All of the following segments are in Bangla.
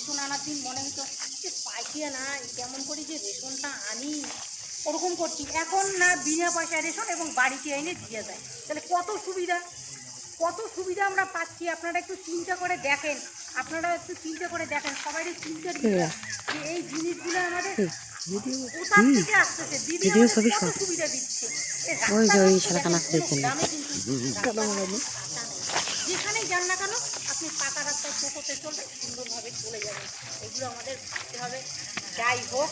রেশন আনার দিন মনে হতো যে পয়সা নাই, কেমন করে যে রেশনটা আনি, ওরকম করছি। এখন না বিনা পয়সায় রেশন এবং বাড়িতে এনে দিয়ে যায়। তাহলে কত সুবিধা, কত সুবিধা আমরা পাচ্ছি। আপনারা একটু চিন্তা করে দেখেন, আপনারা একটু চিন্তা করে দেখেন, সবাই চিন্তার বিষয় যে এই জিনিসগুলো আমাদের কোথা থেকে আসতেছে। দিদি আমাদের কত সুবিধা দিচ্ছে। গ্রামে কিন্তু যেখানেই যান না কেন আপনি পাকা রাস্তায় টোটোতে চলবেন, সুন্দরভাবে চলে যাবেন। এগুলো আমাদের বুঝতে হবে। যাই হোক,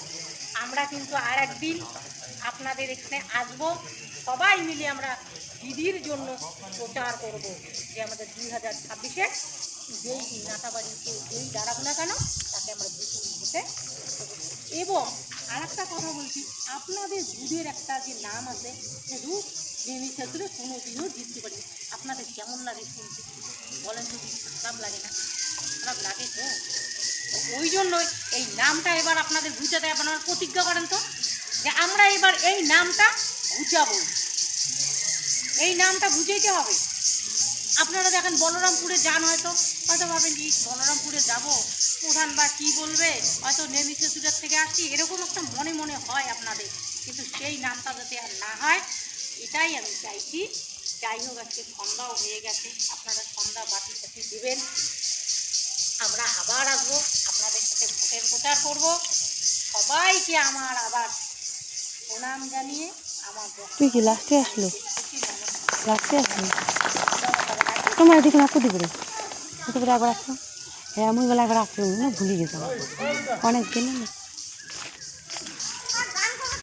আমরা কিন্তু আর একদিন আপনাদের এখানে আসবো, সবাই মিলে আমরা দিদির জন্য প্রচার করব যে আমাদের 2026-এ যেই নাটাবাড়িতে যেই দাঁড়াবো না কেন তাকে আমরা বিপুল ভোটে। এবং আর একটা কথা বলছি, আপনাদের দুধের একটা যে নাম আছে যে দুধ নেমিশাসুরে কোনো দিনও জিততে পারি। আপনাদের কেমন লাগে শুনতে বলেন, যদি খারাপ লাগে না? খারাপ লাগে তো। ওই জন্যই এই নামটা এবার আপনাদের ঘুচাতে, আপনারা প্রতিজ্ঞা করেন তো যে আমরা এবার এই নামটা ঘুচাবো, এই নামটা ঘুচাইতে হবে। আপনারা দেখেন বলরামপুরে যান, হয়তো হয়তো ভাবেন কি বলরামপুরে যাব, প্রধান বা কী বলবে, হয়তো নেমিশাসুরের থেকে আসছি, এরকম একটা মনে মনে হয় আপনাদের। কিন্তু সেই নামটা যাতে আর না হয় এটাই আমি চাইছি। যাই হোক, আজকে সন্ধ্যাও হয়ে গেছে, আপনারা সন্ধ্যা বাতি সাথে দেবেন। আমরা আবার আসবো, আপনাদের সাথে ভোটের প্রচার করব। সবাইকে আমার আবার প্রণাম জানিয়ে আমার তুই কি লাস্টে আসলো, লাস্টে আসলো তোমার এদিকে না কুদি করে একবার আসলো। হ্যাঁ, আমি বেলা একবার আসলো, ভুলে গেছিলাম অনেক দিন।